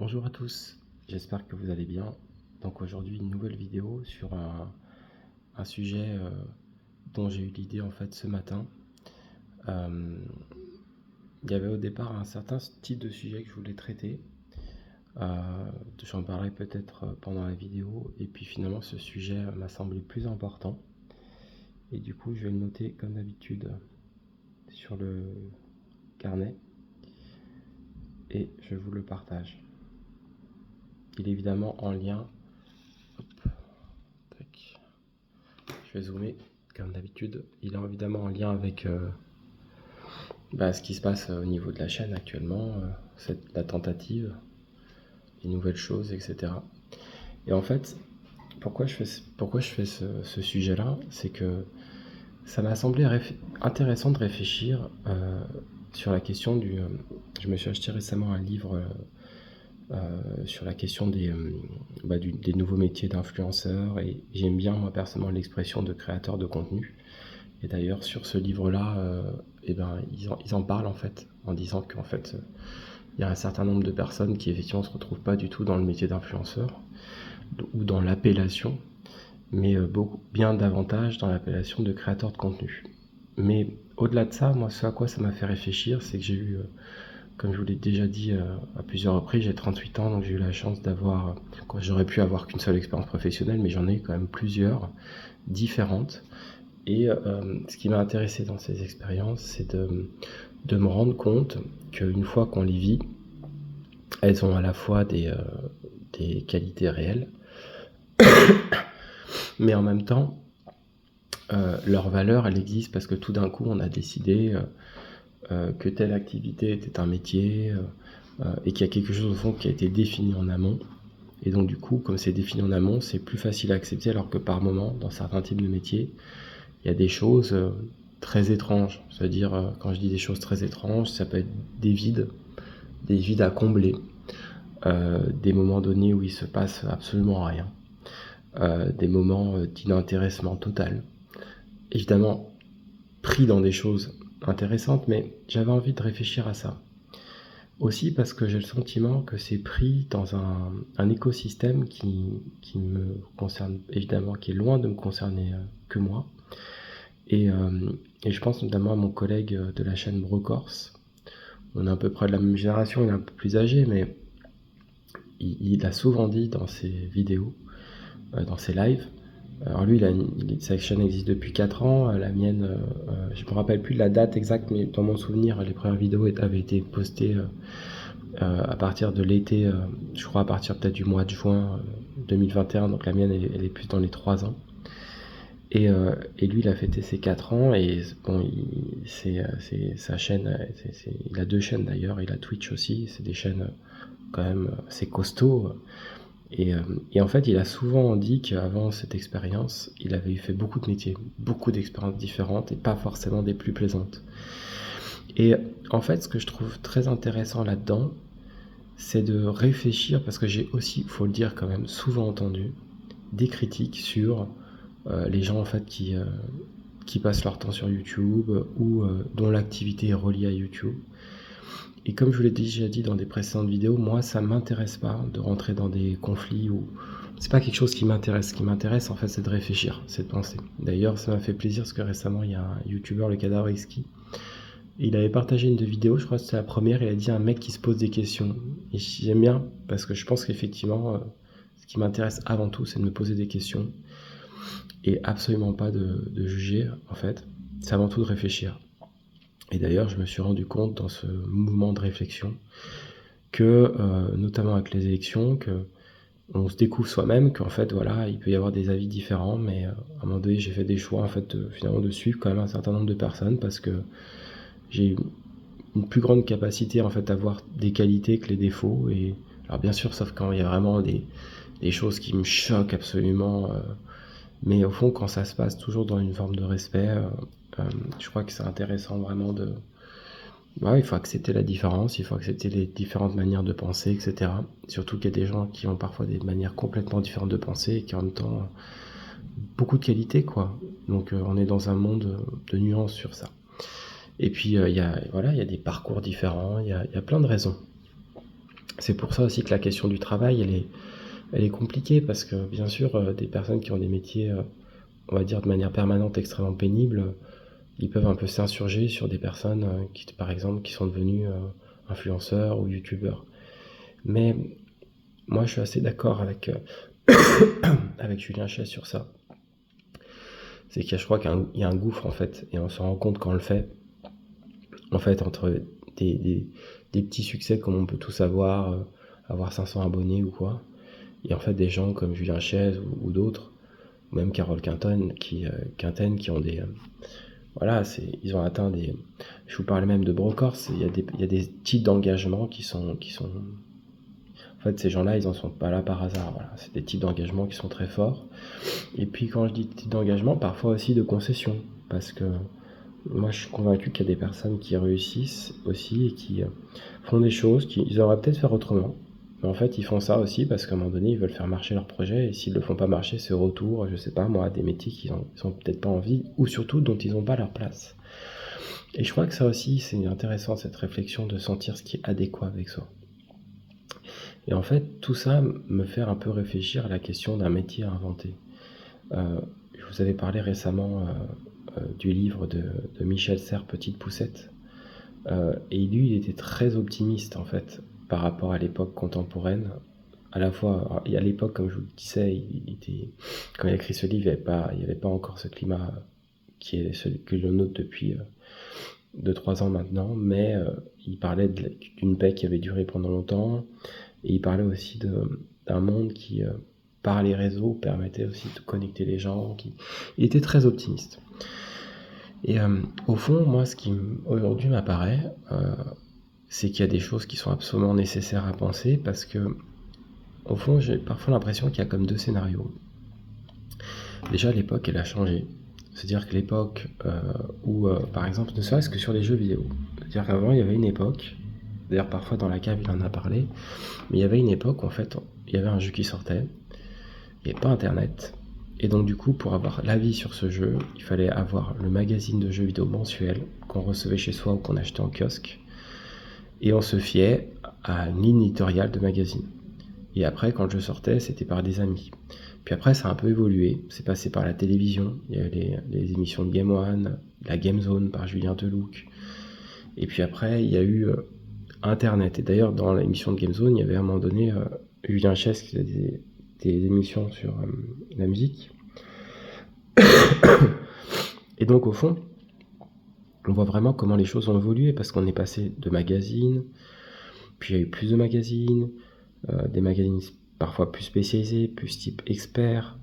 Bonjour à tous, j'espère que vous allez bien. Donc aujourd'hui une nouvelle vidéo sur un sujet dont j'ai eu l'idée en fait ce matin. Euh, il y avait au départ un certain type de sujet que je voulais traiter. J'en parlerai peut-être pendant la vidéo et puis finalement ce sujet m'a semblé plus important. Et du coup je vais le noter comme d'habitude sur le carnet et je vous le partage. Il est évidemment en lien. Hop, tac. Je vais zoomer comme d'habitude. Il est évidemment en lien avec ce qui se passe au niveau de la chaîne actuellement, la tentative, les nouvelles choses, etc. Et en fait, pourquoi je fais ce sujet-là, c'est que ça m'a semblé intéressant de réfléchir sur la question du... je me suis acheté récemment un livre sur la question des nouveaux métiers d'influenceur, et j'aime bien moi personnellement l'expression de créateur de contenu. Et d'ailleurs sur ce livre-là, ils en parlent en fait, en disant qu'en fait il y a un certain nombre de personnes qui effectivement se retrouvent pas du tout dans le métier d'influenceur ou dans l'appellation, mais beaucoup bien davantage dans l'appellation de créateur de contenu. Mais au-delà de ça, moi ce à quoi ça m'a fait réfléchir, c'est que j'ai eu comme je vous l'ai déjà dit à plusieurs reprises, j'ai 38 ans, donc j'ai eu la chance d'avoir, j'aurais pu avoir qu'une seule expérience professionnelle, mais j'en ai eu quand même plusieurs différentes. Et ce qui m'a intéressé dans ces expériences, c'est de me rendre compte qu'une fois qu'on les vit, elles ont à la fois des qualités réelles, mais en même temps, leur valeur, elle existe parce que tout d'un coup, on a décidé que telle activité était un métier et qu'il y a quelque chose au fond qui a été défini en amont. Et donc du coup, comme c'est défini en amont, c'est plus facile à accepter, alors que par moment, dans certains types de métiers, il y a des choses très étranges. C'est-à-dire, quand je dis des choses très étranges, ça peut être des vides à combler, des moments donnés où il se passe absolument rien, des moments d'inintéressement total. Évidemment, pris dans des choses intéressantes, mais j'avais envie de réfléchir à ça. Aussi parce que j'ai le sentiment que c'est pris dans un écosystème qui me concerne, évidemment, qui est loin de me concerner que moi. Et je pense notamment à mon collègue de la chaîne Brocorse. On est à peu près de la même génération, il est un peu plus âgé, mais il a souvent dit dans ses vidéos, dans ses lives. Alors lui, sa chaîne existe depuis 4 ans, la mienne, je me rappelle plus de la date exacte, mais dans mon souvenir, les premières vidéos avaient été postées à partir de l'été, je crois à partir peut-être du mois de juin 2021, donc la mienne elle est plus dans les 3 ans. Et lui, il a fêté ses 4 ans, et bon, sa chaîne, il a 2 chaînes d'ailleurs, il a Twitch aussi, c'est des chaînes quand même assez costauds. Et en fait, il a souvent dit qu'avant cette expérience, il avait fait beaucoup de métiers, beaucoup d'expériences différentes, et pas forcément des plus plaisantes. Et en fait, ce que je trouve très intéressant là-dedans, c'est de réfléchir, parce que j'ai aussi, il faut le dire quand même, souvent entendu des critiques sur les gens en fait qui passent leur temps sur YouTube ou dont l'activité est reliée à YouTube. Et comme je vous l'ai déjà dit dans des précédentes vidéos, moi ça m'intéresse pas de rentrer dans des conflits ou c'est pas quelque chose qui m'intéresse. Ce qui m'intéresse en fait, c'est de réfléchir, c'est de penser. D'ailleurs, ça m'a fait plaisir parce que récemment il y a un YouTuber, le Cadavre Exquis, il avait partagé une de vidéos, je crois que c'était la première, il a dit un mec qui se pose des questions. Et j'aime bien parce que je pense qu'effectivement, ce qui m'intéresse avant tout, c'est de me poser des questions et absolument pas de juger en fait. C'est avant tout de réfléchir. Et d'ailleurs, je me suis rendu compte dans ce mouvement de réflexion que, notamment avec les élections, que on se découvre soi-même qu'en fait, voilà, il peut y avoir des avis différents, mais à un moment donné, j'ai fait des choix en fait, finalement, de suivre quand même un certain nombre de personnes parce que j'ai une plus grande capacité en fait à voir des qualités que les défauts. Et alors bien sûr, sauf quand il y a vraiment des choses qui me choquent absolument, mais au fond, quand ça se passe toujours dans une forme de respect, je crois que c'est intéressant vraiment de... Ouais, il faut accepter la différence, il faut accepter les différentes manières de penser, etc. Surtout qu'il y a des gens qui ont parfois des manières complètement différentes de penser et qui en même temps beaucoup de qualités, quoi. Donc on est dans un monde de nuances sur ça. Et puis il y a des parcours différents, il y a plein de raisons. C'est pour ça aussi que la question du travail, elle est compliquée parce que, bien sûr, des personnes qui ont des métiers, on va dire de manière permanente extrêmement pénibles, ils peuvent un peu s'insurger sur des personnes qui, par exemple, qui sont devenues influenceurs ou youtubeurs. Mais moi, je suis assez d'accord avec Julien Chess sur ça. C'est je crois qu'il y a un gouffre, en fait, et on se rend compte quand on le fait, en fait, entre des petits succès comme on peut tous avoir 500 abonnés ou quoi, et en fait des gens comme Julien Chess ou d'autres, ou même Carole Quinten qui ont voilà, ils ont atteint des... Je vous parlais même de Brocorps, il y a des types d'engagement qui sont... En fait, ces gens-là, ils en sont pas là par hasard, voilà. C'est des types d'engagement qui sont très forts. Et puis quand je dis type d'engagement, parfois aussi de concession, parce que moi je suis convaincu qu'il y a des personnes qui réussissent aussi et qui font des choses qu'ils auraient peut-être fait autrement. Mais en fait, ils font ça aussi parce qu'à un moment donné, ils veulent faire marcher leur projet, et s'ils le font pas marcher, c'est retour, je sais pas moi, à des métiers qu'ils ont peut-être pas envie, ou surtout dont ils n'ont pas leur place. Et je crois que ça aussi, c'est intéressant, cette réflexion de sentir ce qui est adéquat avec soi. Et en fait, tout ça me fait un peu réfléchir à la question d'un métier à inventer. Je vous avais parlé récemment du livre de Michel Serres, Petite Poussette. Et lui, il était très optimiste, en fait, par rapport à l'époque contemporaine. À la fois, à l'époque, comme je vous le disais, quand il a écrit ce livre, il n'y avait pas encore ce climat qui est celui que l'on note depuis 2-3 ans maintenant, mais il parlait d'une paix qui avait duré pendant longtemps, et il parlait aussi d'un monde qui, par les réseaux, permettait aussi de connecter les gens. Il était très optimiste. Et au fond, moi, ce qui aujourd'hui m'apparaît, c'est qu'il y a des choses qui sont absolument nécessaires à penser, parce que, au fond, j'ai parfois l'impression qu'il y a comme 2 scénarios. Déjà, l'époque, elle a changé. C'est-à-dire que l'époque où, par exemple, ne serait-ce que sur les jeux vidéo. C'est-à-dire qu'avant, il y avait une époque, d'ailleurs parfois dans la cave, il en a parlé, mais il y avait une époque où en fait, il y avait un jeu qui sortait, il n'y avait pas Internet, et donc du coup, pour avoir l'avis sur ce jeu, il fallait avoir le magazine de jeux vidéo mensuel qu'on recevait chez soi ou qu'on achetait en kiosque, et on se fiait à une ligne éditoriale de magazine. Et après, quand le jeu sortait, c'était par des amis. Puis après, ça a un peu évolué. C'est passé par la télévision. Il y a eu les émissions de Game One, la Game Zone par Julien Delouc. Et puis après, il y a eu Internet. Et d'ailleurs, dans l'émission de Game Zone, il y avait à un moment donné Julien Chess qui faisait des émissions sur la musique. Et donc, au fond, on voit vraiment comment les choses ont évolué, parce qu'on est passé de magazines, puis il y a eu plus de magazines, des magazines parfois plus spécialisés, plus type expert,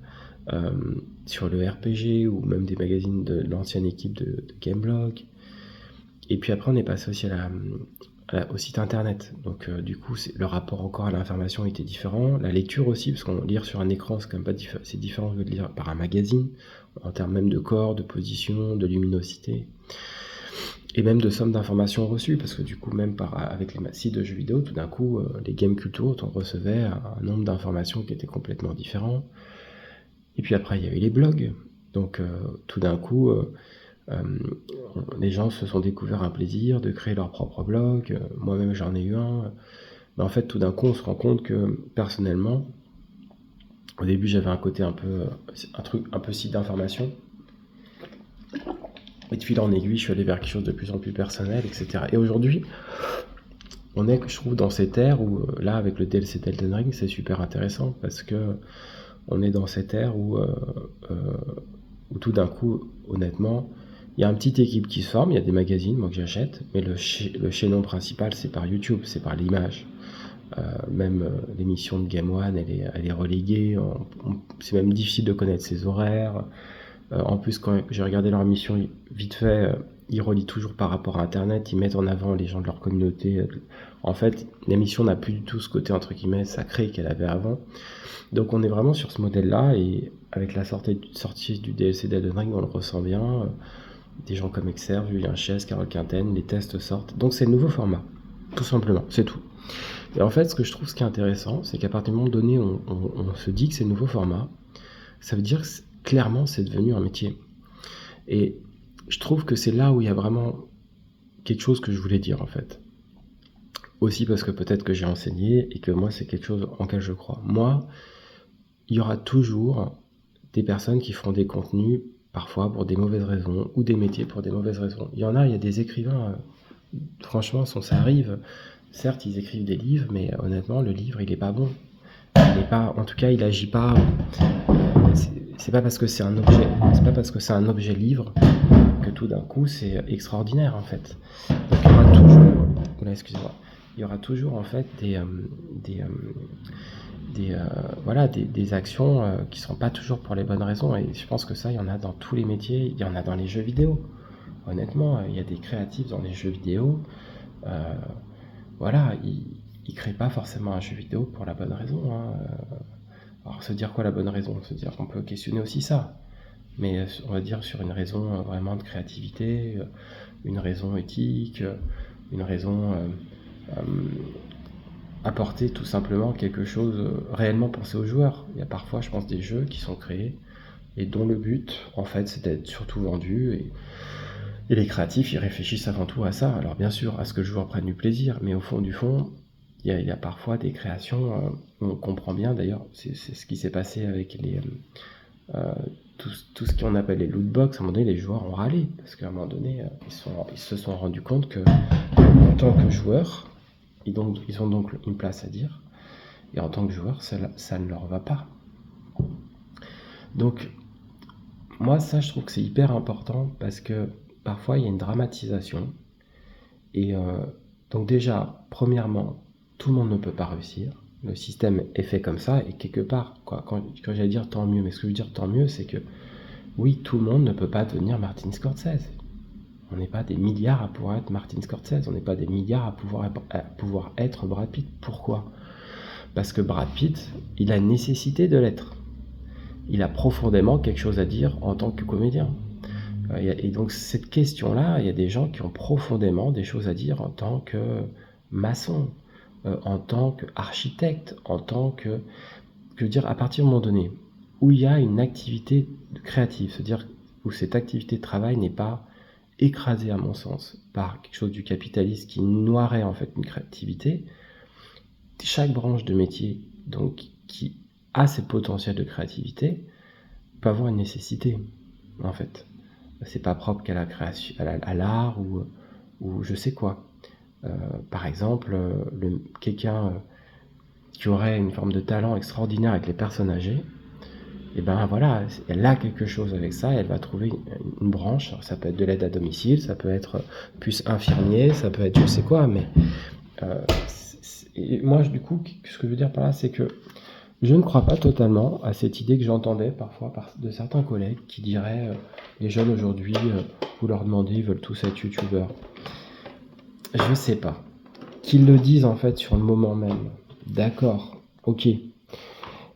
sur le RPG, ou même des magazines de l'ancienne équipe de Gameblog. Et puis après, on est passé aussi au site internet. Donc du coup, le rapport encore à l'information était différent. La lecture aussi, parce qu'on lire sur un écran, c'est quand même pas c'est différent de lire par un magazine, en termes même de corps, de position, de luminosité, et même de somme d'informations reçues, parce que du coup, même avec les sites de jeux vidéo, tout d'un coup, les Game Culture, on recevait un nombre d'informations qui était complètement différent. Et puis après, il y avait les blogs. Donc tout d'un coup, les gens se sont découverts un plaisir de créer leur propre blog. Moi-même, j'en ai eu un. Mais en fait, tout d'un coup, on se rend compte que, personnellement, au début, j'avais un côté un peu site d'information. Et de fil en aiguille, je suis allé vers quelque chose de plus en plus personnel, etc. Et aujourd'hui, on est, je trouve, dans cette ère où, là, avec le DLC d'Elden Ring, c'est super intéressant, parce que on est dans cette ère où tout d'un coup, honnêtement, il y a une petite équipe qui se forme, il y a des magazines, moi, que j'achète, mais le chaînon principal, c'est par YouTube, c'est par l'image. Même l'émission de Game One, elle est reléguée, c'est même difficile de connaître ses horaires. En plus, quand j'ai regardé leur émission vite fait, ils relient toujours par rapport à Internet, ils mettent en avant les gens de leur communauté. En fait, l'émission n'a plus du tout ce côté, entre guillemets, sacré qu'elle avait avant. Donc on est vraiment sur ce modèle-là, et avec la sortie du DLC d'Elden Ring, on le ressent bien. Des gens comme Exerve, Julien Chess, Carole Quinten, les tests sortent. Donc c'est le nouveau format, tout simplement, c'est tout. Et en fait, ce que je trouve ce qui est intéressant, c'est qu'à partir du moment donné, on se dit que c'est le nouveau format, ça veut dire que clairement, c'est devenu un métier. Et je trouve que c'est là où il y a vraiment quelque chose que je voulais dire, en fait. aussi parce que peut-être que j'ai enseigné et que moi, c'est quelque chose en lequel je crois. Moi, il y aura toujours des personnes qui feront des contenus, parfois pour des mauvaises raisons, ou des métiers pour des mauvaises raisons. Il y a des écrivains, franchement, ça arrive. Certes, ils écrivent des livres, mais honnêtement, le livre, il est pas bon. Il est pas, en tout cas, il agit pas. C'est pas parce que c'est un objet livre que tout d'un coup c'est extraordinaire en fait. Donc il y aura toujours, excusez-moi, il y aura toujours en fait des actions qui sont pas toujours pour les bonnes raisons, et je pense que ça, il y en a dans tous les métiers, il y en a dans les jeux vidéo. Honnêtement, il y a des créatifs dans les jeux vidéo, euh, voilà, ils créent pas forcément un jeu vidéo pour la bonne raison, hein. Alors se dire quoi la bonne raison? Se dire qu'on peut questionner aussi ça, mais on va dire sur une raison vraiment de créativité, une raison éthique, une raison apporter tout simplement quelque chose réellement pensé aux joueurs. Il y a parfois, je pense, des jeux qui sont créés et dont le but, en fait, c'est d'être surtout vendu, et les créatifs, ils réfléchissent avant tout à ça. Alors bien sûr, à ce que le joueur prenne du plaisir, mais au fond du fond, il y a parfois des créations, on comprend bien d'ailleurs, c'est ce qui s'est passé avec tout ce qu'on appelle les lootbox. À un moment donné, les joueurs ont râlé, parce qu'à un moment donné, ils se sont rendus compte que, en tant que joueur, ils ont donc une place à dire, et en tant que joueur, ça ne leur va pas. Donc, moi, ça, je trouve que c'est hyper important, parce que parfois, il y a une dramatisation, et donc déjà, premièrement, tout le monde ne peut pas réussir. Le système est fait comme ça, et quelque part, quoi, quand j'allais dire tant mieux, mais ce que je veux dire tant mieux, c'est que oui, tout le monde ne peut pas devenir Martin Scorsese. On n'est pas des milliards à pouvoir être Martin Scorsese, on n'est pas des milliards à pouvoir être Brad Pitt. Pourquoi? Parce que Brad Pitt, il a une nécessité de l'être. Il a profondément quelque chose à dire en tant que comédien. Et donc cette question-là, il y a des gens qui ont profondément des choses à dire en tant que maçon, en tant qu'architecte, en tant que... Je veux dire, à partir d'un moment donné, où il y a une activité créative, c'est-à-dire où cette activité de travail n'est pas écrasée, à mon sens, par quelque chose du capitalisme qui noierait en fait une créativité, chaque branche de métier donc qui a ce potentiel de créativité peut avoir une nécessité, en fait. C'est pas propre qu'à la création, à l'art ou je sais quoi. Par exemple, quelqu'un qui aurait une forme de talent extraordinaire avec les personnes âgées, et ben voilà, elle a quelque chose avec ça, et elle va trouver une branche. Alors, ça peut être de l'aide à domicile, ça peut être plus infirmier, ça peut être je sais quoi, mais et moi, du coup, ce que je veux dire par là, c'est que je ne crois pas totalement à cette idée que j'entendais parfois de certains collègues qui diraient les jeunes aujourd'hui, vous leur demandez, ils veulent tous être youtubeurs. Je sais pas. Qu'ils le disent en fait sur le moment même. D'accord, ok.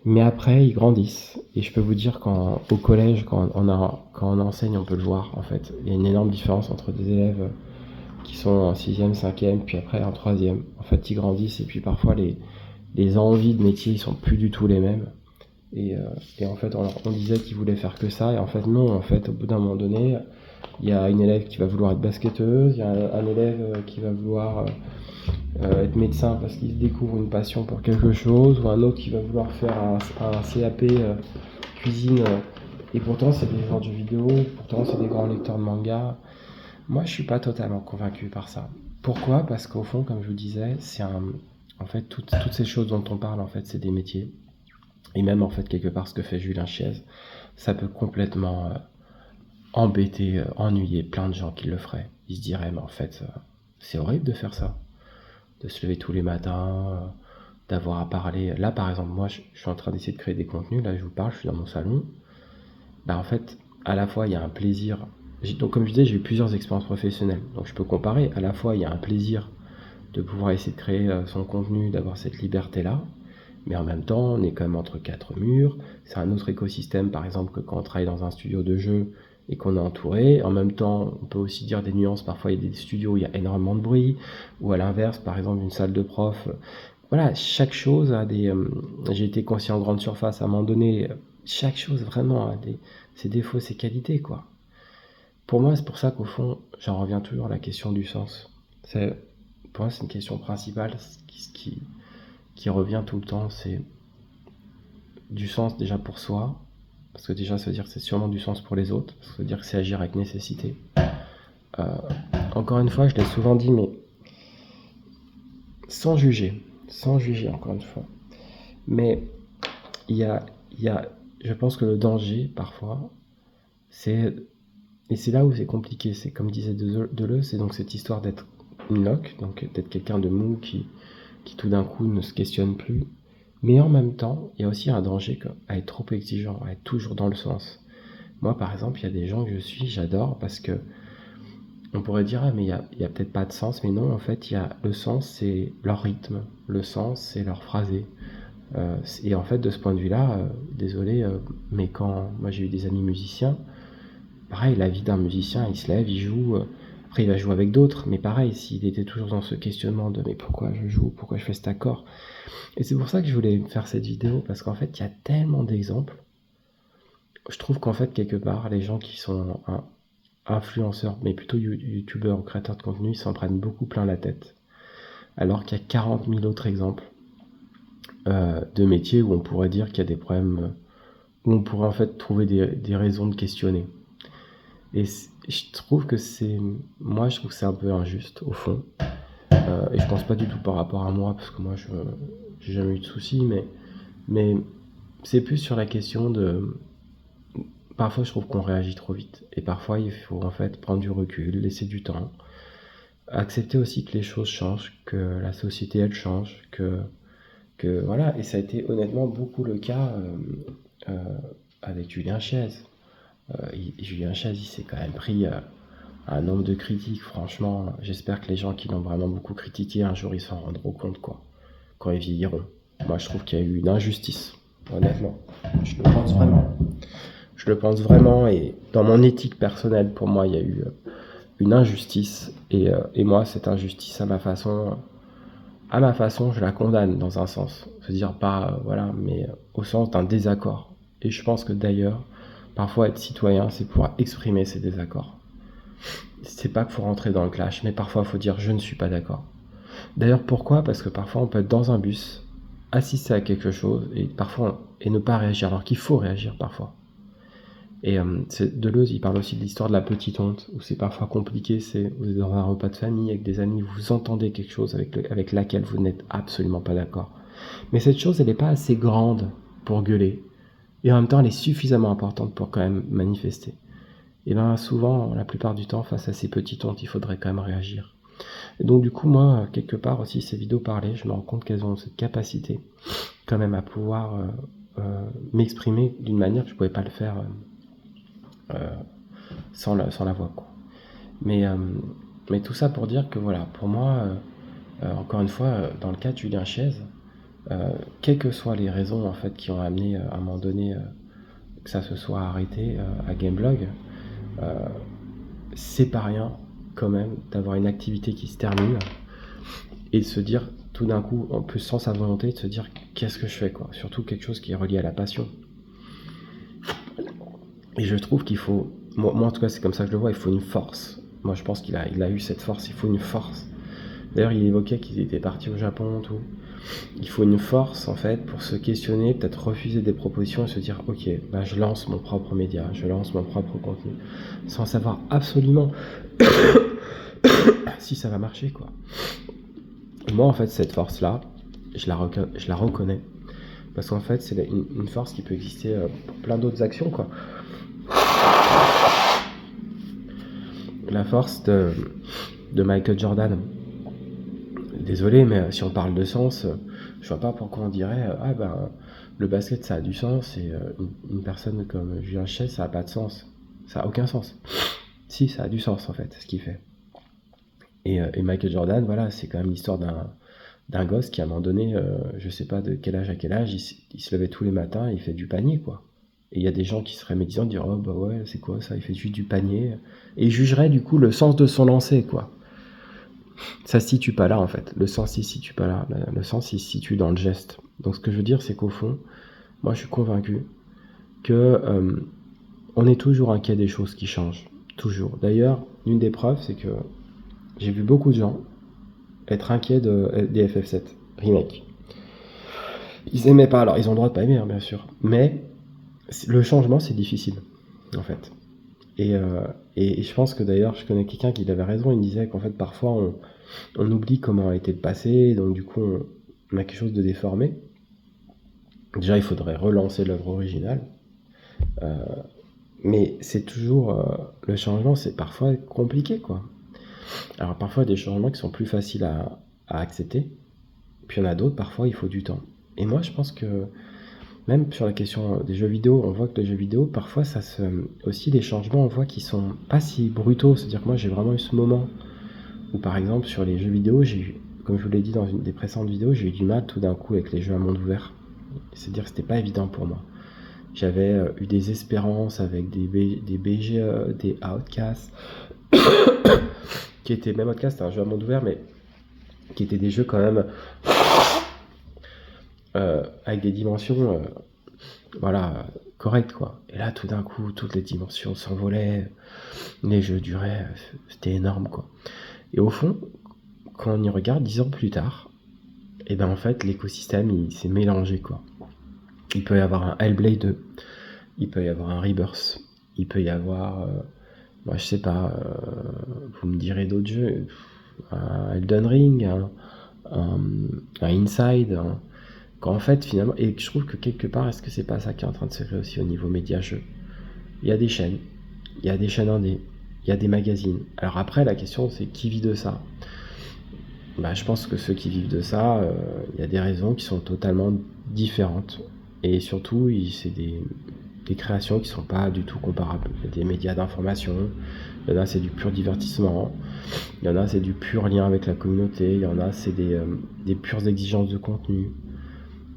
Mais après, ils grandissent. Et je peux vous dire qu'au collège, quand on enseigne, on peut le voir en fait. Il y a une énorme différence entre des élèves qui sont en 6e, 5e, puis après en 3e. En fait, ils grandissent, et puis parfois les envies de métier, ils sont plus du tout les mêmes. Et en fait, on disait qu'ils voulaient faire que ça, et en fait, non. En fait, au bout d'un moment donné, il y a une élève qui va vouloir être basketteuse, il y a un élève qui va vouloir être médecin parce qu'il découvre une passion pour quelque chose, ou un autre qui va vouloir faire un CAP cuisine, et pourtant c'est des joueurs de jeux vidéo, pourtant c'est des grands lecteurs de manga. Moi, je suis pas totalement convaincu par ça. Pourquoi? Parce qu'au fond, comme je vous disais, en fait, toutes ces choses dont on parle, en fait, c'est des métiers. Et même, en fait, quelque part, ce que fait Julien Chiez, ça peut complètement embêter, ennuyer plein de gens qui le feraient. Ils se diraient, mais en fait, c'est horrible de faire ça. De se lever tous les matins, d'avoir à parler. Là, par exemple, moi, je suis en train d'essayer de créer des contenus. Là, je vous parle, je suis dans mon salon. Bah, en fait, à la fois, il y a un plaisir. Donc, comme je disais, j'ai eu plusieurs expériences professionnelles. Donc, je peux comparer. À la fois, il y a un plaisir de pouvoir essayer de créer son contenu, d'avoir cette liberté-là. Mais en même temps, on est quand même entre quatre murs. C'est un autre écosystème, par exemple, que quand on travaille dans un studio de jeu et qu'on est entouré. En même temps, on peut aussi dire des nuances. Parfois, il y a des studios où il y a énormément de bruit. Ou à l'inverse, par exemple, une salle de prof. Voilà, chaque chose a des... j'ai été conseiller en grande surface à un moment donné. Chaque chose, vraiment, a ses défauts, ses qualités, quoi. Pour moi, c'est pour ça qu'au fond, j'en reviens toujours à la question du sens. C'est pour moi, c'est une question principale, qui revient tout le temps, c'est du sens déjà pour soi, parce que déjà, ça veut dire que c'est sûrement du sens pour les autres, ça veut dire que c'est agir avec nécessité. Encore une fois, je l'ai souvent dit, mais sans juger, encore une fois. Mais il y a, je pense que le danger, parfois, et c'est là où c'est compliqué, c'est comme disait Deleuze, c'est donc cette histoire d'être une loque, donc d'être quelqu'un de mou qui tout d'un coup ne se questionne plus. Mais en même temps, il y a aussi un danger à être trop exigeant, à être toujours dans le sens. Moi, par exemple, il y a des gens que j'adore parce que on pourrait dire, ah, mais il y a peut-être pas de sens, mais non, en fait, le sens, c'est leur rythme, le sens, c'est leur phrasé. Et en fait, de ce point de vue-là, désolé, mais quand moi j'ai eu des amis musiciens, pareil, la vie d'un musicien, il se lève, il joue, après il va jouer avec d'autres, mais pareil, s'il était toujours dans ce questionnement de mais pourquoi je joue, pourquoi je fais cet accord. Et c'est pour ça que je voulais faire cette vidéo, parce qu'en fait, il y a tellement d'exemples. Je trouve qu'en fait, quelque part, les gens qui sont influenceurs, mais plutôt youtubeurs ou créateurs de contenu, ils s'en prennent beaucoup plein la tête. Alors qu'il y a 40 000 autres exemples de métiers où on pourrait dire qu'il y a des problèmes, où on pourrait en fait trouver des raisons de questionner. Et je trouve que c'est un peu injuste au fond. Et je pense pas du tout par rapport à moi, parce que moi j'ai jamais eu de soucis, mais c'est plus sur la question de... Parfois je trouve qu'on réagit trop vite. Et parfois il faut en fait prendre du recul, laisser du temps. Accepter aussi que les choses changent, que la société elle change, que voilà. Et ça a été honnêtement beaucoup le cas avec Julien Chiez. Julien Chiez, il s'est quand même pris un nombre de critiques. Franchement, j'espère que les gens qui l'ont vraiment beaucoup critiqué, un jour ils s'en rendront compte, quoi, quand ils vieilliront. Moi, je trouve qu'il y a eu une injustice, honnêtement. Je le pense vraiment. Je le pense vraiment, et dans mon éthique personnelle, pour moi, il y a eu une injustice, et moi, cette injustice, à ma façon, je la condamne dans un sens. Je veux dire, pas, voilà, mais au sens d'un désaccord. Et je pense que d'ailleurs, parfois être citoyen, c'est pouvoir exprimer ses désaccords. C'est pas qu'il faut rentrer dans le clash, mais parfois il faut dire je ne suis pas d'accord. D'ailleurs, pourquoi? Parce que parfois on peut être dans un bus, assister à quelque chose, et ne pas réagir, alors qu'il faut réagir parfois. Et Deleuze, il parle aussi de l'histoire de la petite honte, où c'est parfois compliqué, vous êtes dans un repas de famille avec des amis, vous entendez quelque chose avec laquelle vous n'êtes absolument pas d'accord. Mais cette chose, elle n'est pas assez grande pour gueuler, et en même temps, elle est suffisamment importante pour quand même manifester. Et bien souvent, la plupart du temps, face à ces petites hontes, il faudrait quand même réagir. Et donc du coup, moi, quelque part aussi, ces vidéos parlées, je me rends compte qu'elles ont cette capacité quand même à pouvoir m'exprimer d'une manière que je ne pouvais pas le faire sans la voix, quoi. Mais tout ça pour dire que voilà, pour moi, encore une fois, dans le cas de Julien Chiez, quelles que soient les raisons en fait qui ont amené à un moment donné que ça se soit arrêté à Gameblog, c'est pas rien quand même d'avoir une activité qui se termine et de se dire tout d'un coup, en plus sans sa volonté, de se dire qu'est-ce que je fais, quoi. Surtout quelque chose qui est relié à la passion. Et je trouve qu'il faut, moi en tout cas c'est comme ça que je le vois, il faut une force. Moi je pense qu'il a eu cette force, il faut une force. D'ailleurs il évoquait qu'il était parti au Japon, tout. Il faut une force en fait pour se questionner, peut-être refuser des propositions et se dire ok, bah, je lance mon propre média, je lance mon propre contenu, sans savoir absolument si ça va marcher, quoi. Et moi en fait cette force là, je la reconnais, parce qu'en fait c'est une force qui peut exister pour plein d'autres actions, quoi. La force de Michael Jordan. Désolé, mais si on parle de sens, je vois pas pourquoi on dirait le basket ça a du sens et une personne comme Julien Chiez ça a pas de sens. Ça a aucun sens. Si, ça a du sens en fait, ce qu'il fait. Et Michael Jordan, voilà, c'est quand même l'histoire d'un gosse qui à un moment donné, je sais pas de quel âge à quel âge, il se levait tous les matins et il fait du panier, quoi. Et il y a des gens qui seraient médisants, dire oh bah ouais, c'est quoi ça, il fait juste du panier. Et ils jugeraient du coup le sens de son lancer, quoi. Ça se situe pas là en fait, le sens il se situe pas là, le sens il se situe dans le geste. Donc ce que je veux dire c'est qu'au fond, moi je suis convaincu que on est toujours inquiet des choses qui changent, toujours. D'ailleurs, une des preuves c'est que j'ai vu beaucoup de gens être inquiets des FF7 Remake. Ils aimaient pas, alors ils ont le droit de pas aimer, hein, bien sûr, mais le changement c'est difficile, en fait. Et je pense que d'ailleurs, je connais quelqu'un qui avait raison, il me disait qu'en fait parfois on oublie comment a été le passé, donc du coup on a quelque chose de déformé. Déjà il faudrait relancer l'œuvre originale, mais c'est toujours, le changement c'est parfois compliqué quoi. Alors parfois il y a des changements qui sont plus faciles à accepter, puis il y en a d'autres, parfois il faut du temps. Et moi je pense que même sur la question des jeux vidéo, on voit que les jeux vidéo, parfois aussi les changements, on voit qu'ils sont pas si brutaux. C'est-à-dire que moi j'ai vraiment eu ce moment où par exemple sur les jeux vidéo, comme je vous l'ai dit dans une des précédentes vidéos, j'ai eu du mal tout d'un coup avec les jeux à monde ouvert. C'est-à-dire que c'était pas évident pour moi. J'avais eu des espérances avec des BGE, des Outcasts, qui étaient, même Outcast, c'est un jeu à monde ouvert, mais qui étaient des jeux quand même avec des dimensions voilà, correctes, quoi. Et là, tout d'un coup, toutes les dimensions s'envolaient, les jeux duraient, c'était énorme, quoi. Et au fond, quand on y regarde 10 ans plus tard, et ben en fait, l'écosystème, il s'est mélangé, quoi. Il peut y avoir un Hellblade 2, il peut y avoir un Rebirth, il peut y avoir, moi je sais pas, vous me direz d'autres jeux, un Elden Ring, un Inside, quand en fait finalement, et je trouve que quelque part, est-ce que c'est pas ça qui est en train de se créer aussi au niveau média jeu? Il y a des chaînes, il y a des chaînes indées, il y a des magazines. Alors après, la question c'est qui vit de ça? Bah, je pense que ceux qui vivent de ça, il y a des raisons qui sont totalement différentes. Et surtout, c'est des créations qui sont pas du tout comparables. Il y a des médias d'information, il y en a c'est du pur divertissement, il y en a c'est du pur lien avec la communauté, il y en a c'est des pures exigences de contenu.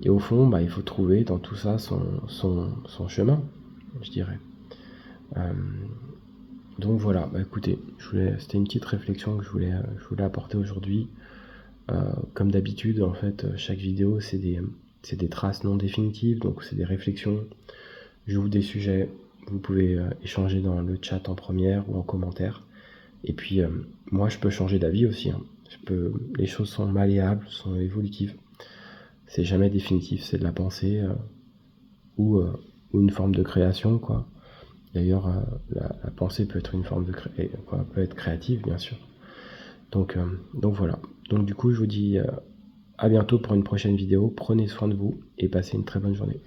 Et au fond, bah, il faut trouver dans tout ça son chemin, je dirais. Euh, donc voilà, bah, écoutez, c'était une petite réflexion que je voulais apporter aujourd'hui. Comme d'habitude, en fait, chaque vidéo, c'est des traces non définitives, donc c'est des réflexions. J'ouvre des sujets, vous pouvez échanger dans le chat en première ou en commentaire. Et puis, moi, je peux changer d'avis aussi, hein. Les choses sont malléables, sont évolutives. C'est jamais définitif, c'est de la pensée ou une forme de création, quoi. D'ailleurs, la pensée peut être une forme peut être créative, bien sûr. Donc voilà. Donc du coup, je vous dis à bientôt pour une prochaine vidéo. Prenez soin de vous et passez une très bonne journée.